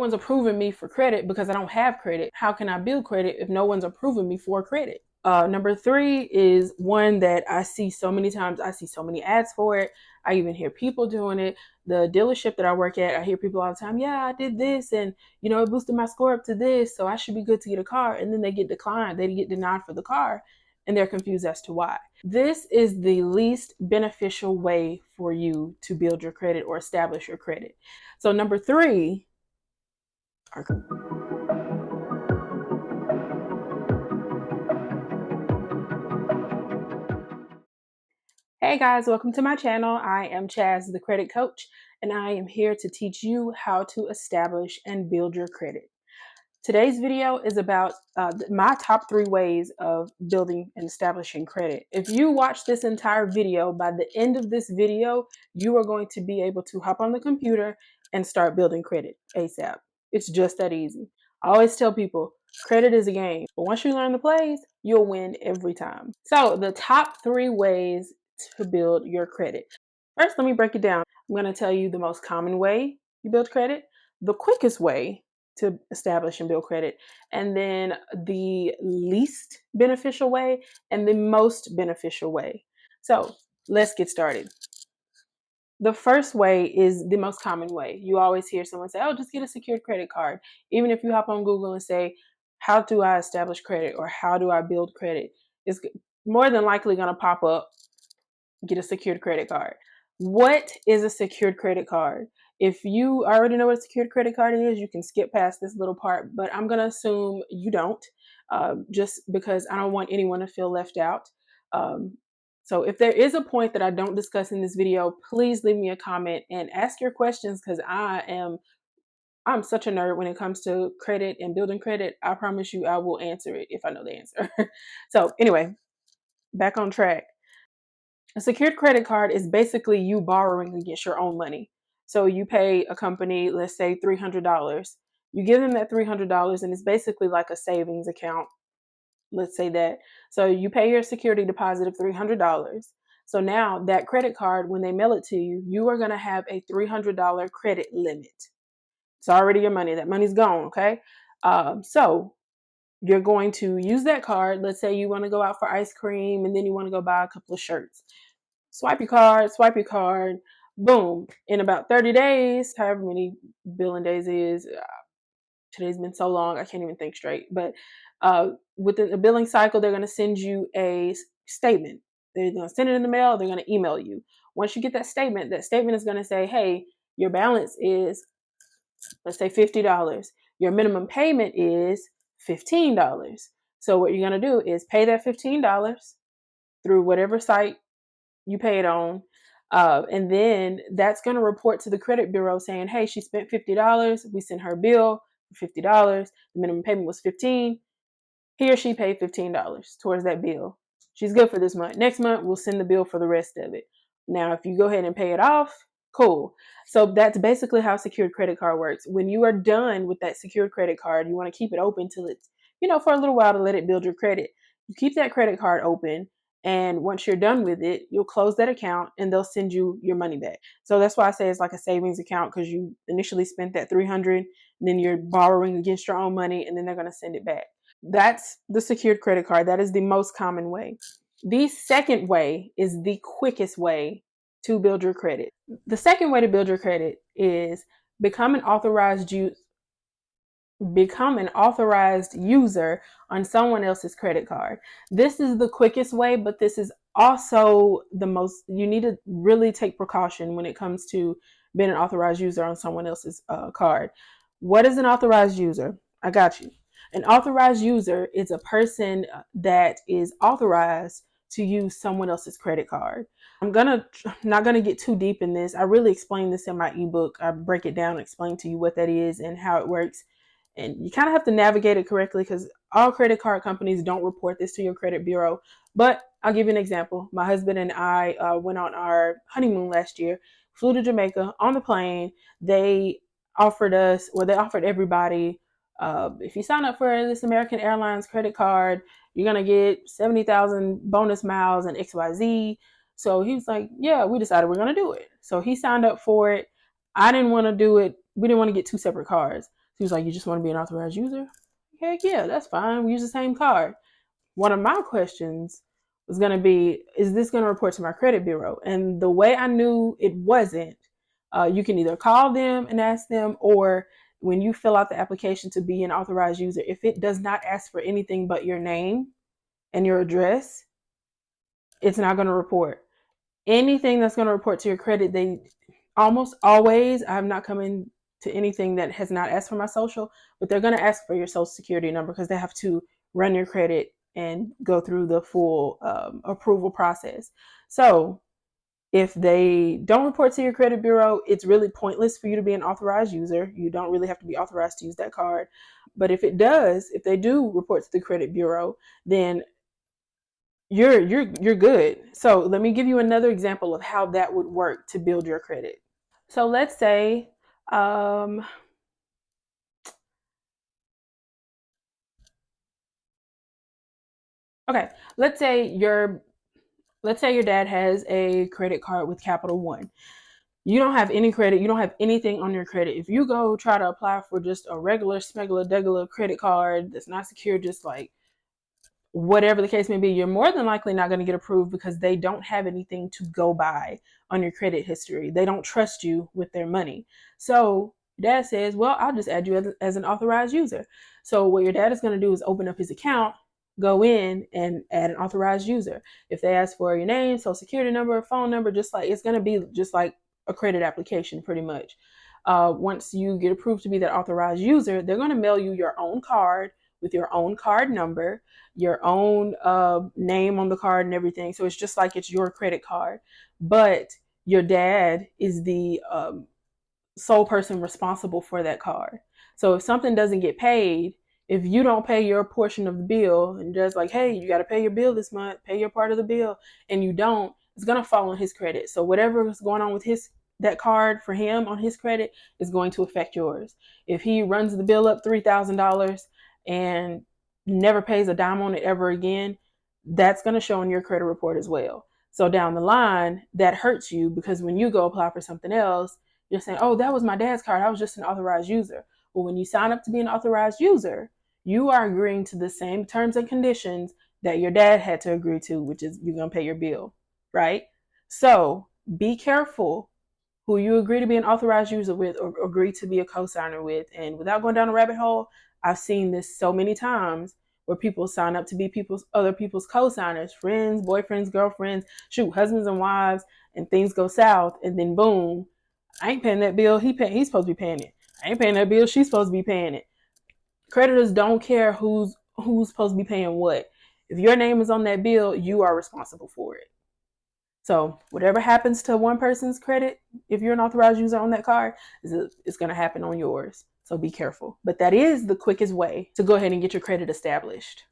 one's approving me for credit because I don't have credit. How can I build credit if no one's approving me for credit? Number three is one that I see so many times. I see so many ads for it. I even hear people doing it. The dealership that I work at, I hear people all the time, yeah, I did this and, it boosted my score up to this, so I should be good to get a car. And then they get declined. They get denied for the car, and they're confused as to why. This is the least beneficial way for you to build your credit or establish your credit. So number three are Hey guys, welcome to my channel. I am Chaz, the credit coach, and I am here to teach you how to establish and build your credit. Today's video is about my top 3 ways of building and establishing credit. If you watch this entire video, by the end of this video, you are going to be able to hop on the computer and start building credit ASAP. It's just that easy. I always tell people, credit is a game, but once you learn the plays, you'll win every time. So the top 3 ways to build your credit. First, let me break it down. I'm going to tell you the most common way you build credit, the quickest way to establish and build credit, and then the least beneficial way and the most beneficial way. So let's get started. The first way is the most common way. You always hear someone say, oh, just get a secured credit card. Even if you hop on Google and say, how do I establish credit or how do I build credit? It's more than likely going to pop up, get a secured credit card. What is a secured credit card? If you already know what a secured credit card is, you can skip past this little part, but I'm going to assume you don't, just because I don't want anyone to feel left out. So if there is a point that I don't discuss in this video, please leave me a comment and ask your questions, because I'm such a nerd when it comes to credit and building credit. I promise you I will answer it if I know the answer. So anyway, back on track. A secured credit card is basically you borrowing against your own money. So you pay a company, let's say $300. You give them that $300 and it's basically like a savings account. Let's say that. So you pay your security deposit of $300. So now that credit card, when they mail it to you, you are going to have a $300 credit limit. It's already your money. That money's gone. Okay. So you're going to use that card. Let's say you want to go out for ice cream and then you want to go buy a couple of shirts. Swipe your card, boom. In about 30 days, however many billing days it is, today's been so long, I can't even think straight. But within the billing cycle, they're going to send you a statement. They're going to send it in the mail. They're going to email you. Once you get that statement is going to say, hey, your balance is, let's say $50. Your minimum payment is $15. So what you're going to do is pay that $15 through whatever site you pay it on. And then that's going to report to the credit bureau saying, hey, she spent $50. We sent her a bill for $50. The minimum payment was $15. He or she paid $15 towards that bill. She's good for this month. Next month, we'll send the bill for the rest of it. Now, if you go ahead and pay it off, cool. So that's basically how secured credit card works. When you are done with that secured credit card, you want to keep it open till it's, for a little while to let it build your credit. You keep that credit card open. And once you're done with it, you'll close that account and they'll send you your money back. So that's why I say it's like a savings account, because you initially spent that $300, and then you're borrowing against your own money, and then they're going to send it back. That's the secured credit card. That is the most common way. The second way is the quickest way to build your credit. The second way to build your credit is become an authorized user on someone else's credit card. This is the quickest way, but this is also the most, you need to really take precaution when it comes to being an authorized user on someone else's card. What is an authorized user? I got you. An authorized user is a person that is authorized to use someone else's credit card. I'm not gonna get too deep in this. I really explain this in my ebook. I break it down and explain to you what that is and how it works. And you kind of have to navigate it correctly, because all credit card companies don't report this to your credit bureau. But I'll give you an example. My husband and I went on our honeymoon last year, flew to Jamaica. On the plane, they offered everybody, if you sign up for this American Airlines credit card, you're going to get 70,000 bonus miles and XYZ. So he was like, yeah, we decided we're going to do it. So he signed up for it. I didn't want to do it. We didn't want to get 2 separate cards. He was like, you just want to be an authorized user? Heck yeah, that's fine. We use the same card. One of my questions was going to be, is this going to report to my credit bureau? And the way I knew it wasn't, you can either call them and ask them, or when you fill out the application to be an authorized user, if it does not ask for anything but your name and your address, it's not going to report. Anything that's going to report to your credit, they almost always, I'm not coming to anything that has not asked for my social, but they're going to ask for your social security number because they have to run your credit and go through the full approval process. So if they don't report to your credit bureau, it's really pointless for you to be an authorized user. You don't really have to be authorized to use that card. But if it does, if they do report to the credit bureau, then you're good. So let me give you another example of how that would work to build your credit. So let's say um, okay, let's say your dad has a credit card with Capital One. You don't have any credit, you don't have anything on your credit. If you go try to apply for just a regular smegular degular credit card that's not secure, just like whatever the case may be, you're more than likely not going to get approved because they don't have anything to go by on your credit history. They don't trust you with their money. So dad says, well, I'll just add you as an authorized user. So what your dad is going to do is open up his account, go in and add an authorized user. If they ask for your name, social security number, phone number, just like it's going to be just like a credit application pretty much. Once you get approved to be that authorized user, they're going to mail you your own card with your own card number, your own name on the card and everything. So it's just like it's your credit card, but your dad is the sole person responsible for that card. So if something doesn't get paid, if you don't pay your portion of the bill and just like, hey, you got to pay your bill this month, pay your part of the bill, and you don't, it's going to fall on his credit. So whatever is going on with that card for him on his credit is going to affect yours. If he runs the bill up $3,000 and never pays a dime on it ever again, that's going to show on your credit report as well. So down the line, that hurts you because when you go apply for something else, you're saying, oh, that was my dad's card. I was just an authorized user. Well, when you sign up to be an authorized user, you are agreeing to the same terms and conditions that your dad had to agree to, which is you're going to pay your bill, right? So be careful who you agree to be an authorized user with or agree to be a co-signer with. And without going down a rabbit hole, I've seen this so many times where people sign up to be other people's co-signers, friends, boyfriends, girlfriends, shoot, husbands and wives, and things go south, and then boom, I ain't paying that bill. He's supposed to be paying it. I ain't paying that bill. She's supposed to be paying it. Creditors don't care who's supposed to be paying what. If your name is on that bill, you are responsible for it. So whatever happens to one person's credit, if you're an authorized user on that card, it's going to happen on yours. So be careful. But that is the quickest way to go ahead and get your credit established.